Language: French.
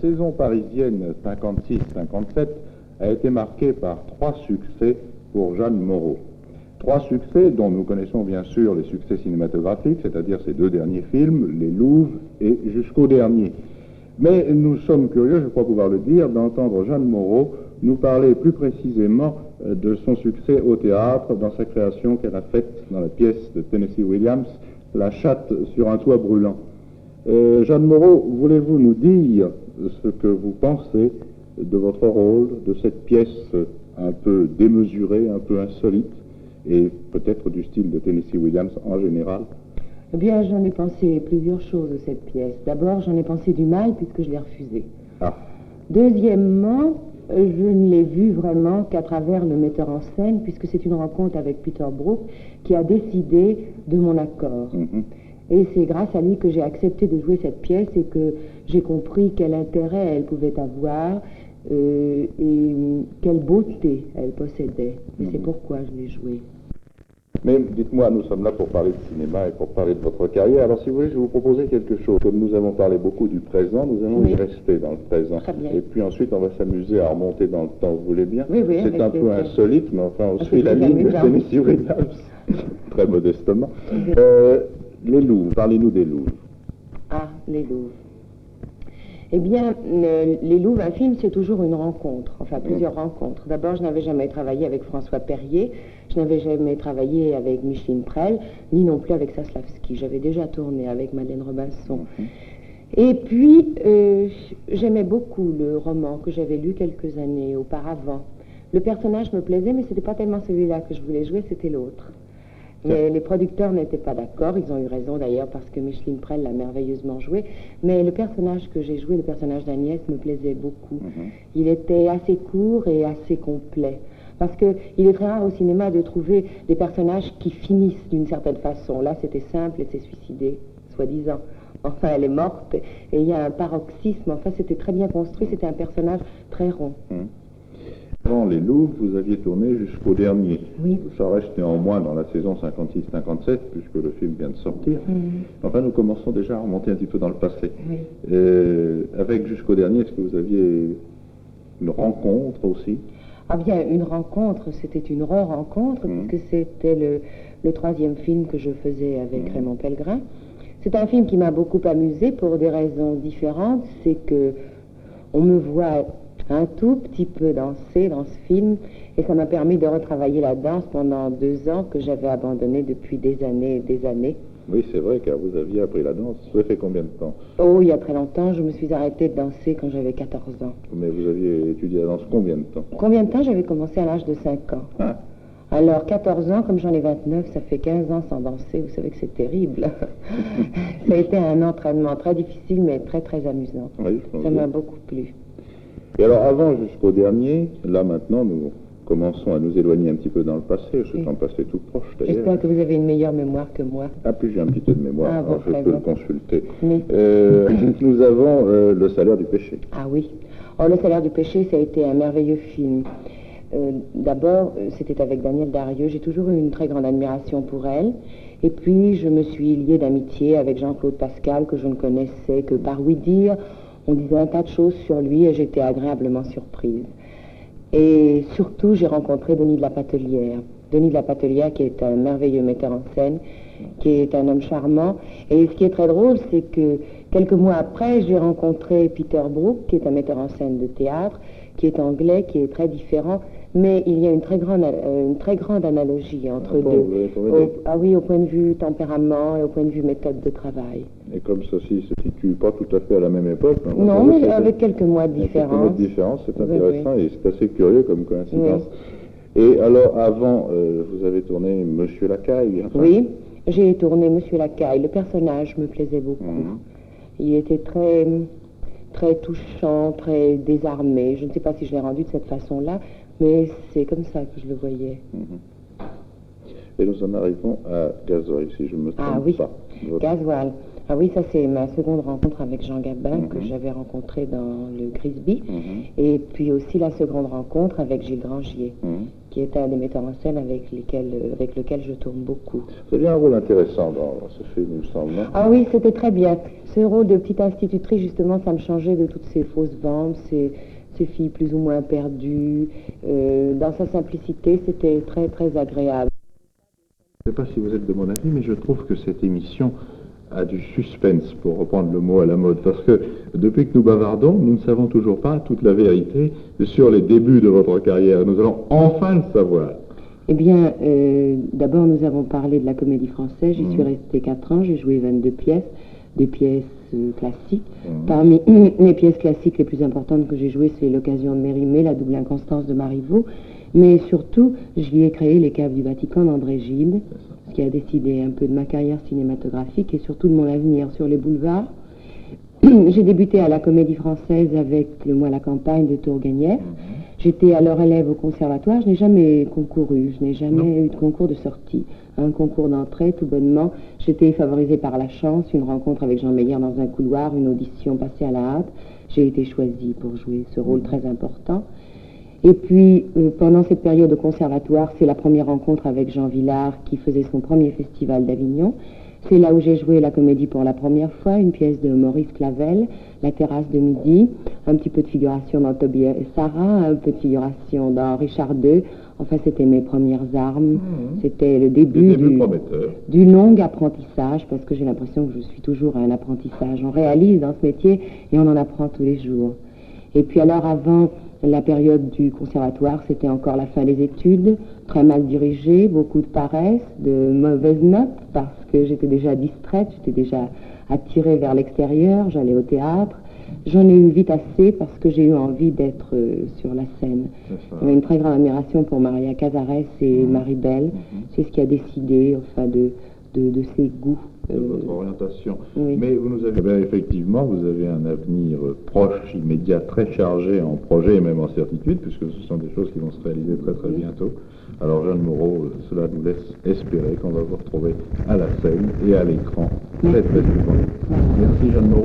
saison parisienne 56-57 a été marquée par 3 succès pour Jeanne Moreau. 3 succès dont nous connaissons bien sûr les succès cinématographiques, c'est-à-dire ses 2 derniers films, Les Louves et Jusqu'au dernier. Mais nous sommes curieux, je crois pouvoir le dire, d'entendre Jeanne Moreau nous parler plus précisément de son succès au théâtre dans sa création qu'elle a faite dans la pièce de Tennessee Williams, La chatte sur un toit brûlant. Jeanne Moreau, voulez-vous nous dire ce que vous pensez de votre rôle, de cette pièce un peu démesurée, un peu insolite, et peut-être du style de Tennessee Williams en général? Eh bien, j'en ai pensé plusieurs choses de cette pièce. D'abord, j'en ai pensé du mal puisque je l'ai refusée. Ah. Deuxièmement, je ne l'ai vue vraiment qu'à travers le metteur en scène, puisque c'est une rencontre avec Peter Brook qui a décidé de mon accord. Et c'est grâce à lui que j'ai accepté de jouer cette pièce et que j'ai compris quel intérêt elle pouvait avoir et quelle beauté elle possédait. Et c'est pourquoi je l'ai jouée. Mais dites-moi, nous sommes là pour parler de cinéma et pour parler de votre carrière. Alors si vous voulez, je vais vous proposer quelque chose. Comme nous avons parlé beaucoup du présent, nous allons y rester dans le présent. Très bien. Et puis ensuite, on va s'amuser à remonter dans le temps. Vous voulez bien? Oui, c'est un peu insolite, mais enfin, on suit la ligne de Tennessee Williams, très modestement. Les Louves, parlez-nous des Louves. Ah, les Louves. Eh bien, Les Louves, un film, c'est toujours une rencontre, enfin plusieurs rencontres. D'abord, je n'avais jamais travaillé avec François Perrier, je n'avais jamais travaillé avec Micheline Prel, ni non plus avec Saslavski. J'avais déjà tourné avec Madeleine Robinson. Et puis, j'aimais beaucoup le roman que j'avais lu quelques années auparavant. Le personnage me plaisait, mais ce n'était pas tellement celui-là que je voulais jouer, c'était l'autre. Mais les producteurs n'étaient pas d'accord, ils ont eu raison d'ailleurs parce que Micheline Prel l'a merveilleusement joué, mais le personnage que j'ai joué, le personnage d'Agnès, me plaisait beaucoup. Il était assez court et assez complet, parce qu'il est très rare au cinéma de trouver des personnages qui finissent d'une certaine façon. Là, c'était simple et s'est suicidé, soi-disant. Enfin, elle est morte et il y a un paroxysme, enfin, c'était très bien construit, c'était un personnage très rond. Avant Les Louves, vous aviez tourné Jusqu'au dernier. Oui. Ça reste néanmoins dans la saison 56-57, puisque le film vient de sortir. Enfin, nous commençons déjà à remonter un petit peu dans le passé. Oui. Avec Jusqu'au dernier, est-ce que vous aviez une rencontre aussi? Ah bien, une rencontre, c'était une re-rencontre, puisque c'était le 3e film que je faisais avec Raymond Pellegrin. C'est un film qui m'a beaucoup amusée pour des raisons différentes. C'est que on me voit un tout petit peu danser dans ce film et ça m'a permis de retravailler la danse pendant 2 ans que j'avais abandonné depuis des années et des années. Oui, c'est vrai, car vous aviez appris la danse. Ça fait combien de temps? Oh, il y a très longtemps. Je me suis arrêtée de danser quand j'avais 14 ans. Mais vous aviez étudié la danse combien de temps? Combien de temps? J'avais commencé à l'âge de 5 ans. Ah. Alors, 14 ans, comme j'en ai 29, ça fait 15 ans sans danser. Vous savez que c'est terrible. Ça a été un entraînement très difficile, mais très, très amusant. Oui, ça m'a beaucoup plu. Et alors, avant Jusqu'au dernier, là maintenant, nous commençons à nous éloigner un petit peu dans le passé. C'est un passé tout proche, d'ailleurs. J'espère que vous avez une meilleure mémoire que moi. Ah, puis j'ai un petit peu de mémoire, Ah, bon, alors je peux le consulter. Oui. Nous avons Le salaire du péché. Ah oui. Oh, Le salaire du péché, ça a été un merveilleux film. D'abord, c'était avec Danielle Darieux. J'ai toujours eu une très grande admiration pour elle. Et puis, je me suis liée d'amitié avec Jean-Claude Pascal, que je ne connaissais que par ouï-dire. On disait un tas de choses sur lui et j'étais agréablement surprise. Et surtout, j'ai rencontré Denis de la Patelière. Denis de la Patelière, qui est un merveilleux metteur en scène, qui est un homme charmant. Et ce qui est très drôle, c'est que quelques mois après, j'ai rencontré Peter Brook, qui est un metteur en scène de théâtre, qui est anglais, qui est très différent. Mais il y a une très grande analogie entre deux. Ah oui, au point de vue tempérament et au point de vue méthode de travail. Et comme ceci se situe pas tout à fait à la même époque. Non, mais avec quelques mois de différence. C'est intéressant et c'est assez curieux comme coïncidence. Oui. Et alors, avant, vous avez tourné Monsieur Lacaille. Enfin... Oui, j'ai tourné Monsieur Lacaille. Le personnage me plaisait beaucoup. Il était très, très touchant, très désarmé. Je ne sais pas si je l'ai rendu de cette façon-là, mais c'est comme ça que je le voyais. Et nous en arrivons à Gasoil, si je ne me trompe pas. Gasoil. Ah oui, ça c'est ma seconde rencontre avec Jean Gabin, que j'avais rencontré dans le Grisby. Et puis aussi la seconde rencontre avec Gilles Grangier. qui est un des metteurs en scène avec lequel je tourne beaucoup. Vous avez un rôle intéressant dans ce film, il me semble, non? Ah oui, c'était très bien. Ce rôle de petite institutrice, justement, ça me changeait de toutes ces fausses ventes, ces filles plus ou moins perdues. Dans sa simplicité, c'était très, très agréable. Je ne sais pas si vous êtes de mon avis, mais je trouve que cette émission a du suspense, pour reprendre le mot à la mode, parce que depuis que nous bavardons, nous ne savons toujours pas toute la vérité sur les débuts de votre carrière. Nous allons enfin le savoir. Eh bien, d'abord, nous avons parlé de la Comédie Française. J'y suis restée 4 ans, j'ai joué 22 pièces, des pièces classiques. Parmi les pièces classiques les plus importantes que j'ai jouées, c'est L'Occasion de Mérimée, La double inconstance de Marivaux. Mais surtout, j'y ai créé Les Caves du Vatican d'André Gide, ce qui a décidé un peu de ma carrière cinématographique et surtout de mon avenir sur les boulevards. J'ai débuté à la Comédie Française avec Le Mois à la campagne de Tourguenieff. J'étais alors élève au conservatoire, je n'ai jamais concouru, je n'ai jamais eu de concours de sortie. Un concours d'entrée, tout bonnement. J'étais favorisée par la chance, une rencontre avec Jean Meyer dans un couloir, une audition passée à la hâte. J'ai été choisie pour jouer ce rôle très important. Et puis, pendant cette période au conservatoire, c'est la première rencontre avec Jean Vilar qui faisait son premier festival d'Avignon. C'est là où j'ai joué la comédie pour la première fois, une pièce de Maurice Clavel, La terrasse de midi, un petit peu de figuration dans Tobias et Sarah, un peu de figuration dans Richard II. Enfin, c'était mes premières armes. C'était le début du long apprentissage, parce que j'ai l'impression que je suis toujours à un apprentissage. On réalise dans ce métier et on en apprend tous les jours. Et puis alors, avant la période du conservatoire, c'était encore la fin des études, très mal dirigée, beaucoup de paresse, de mauvaises notes, parce que j'étais déjà distraite, j'étais déjà attirée vers l'extérieur, j'allais au théâtre. J'en ai eu vite assez parce que j'ai eu envie d'être sur la scène. J'avais une très grande admiration pour Maria Cazares et Marie-Belle. C'est ce qui a décidé, enfin, de ses goûts. De votre orientation. Oui. Mais vous nous avez... effectivement, vous avez un avenir proche, immédiat, très chargé en projets et même en certitude, puisque ce sont des choses qui vont se réaliser très très bientôt. Alors Jeanne Moreau, cela nous laisse espérer qu'on va vous retrouver à la scène et à l'écran très très souvent. Merci Jeanne Moreau.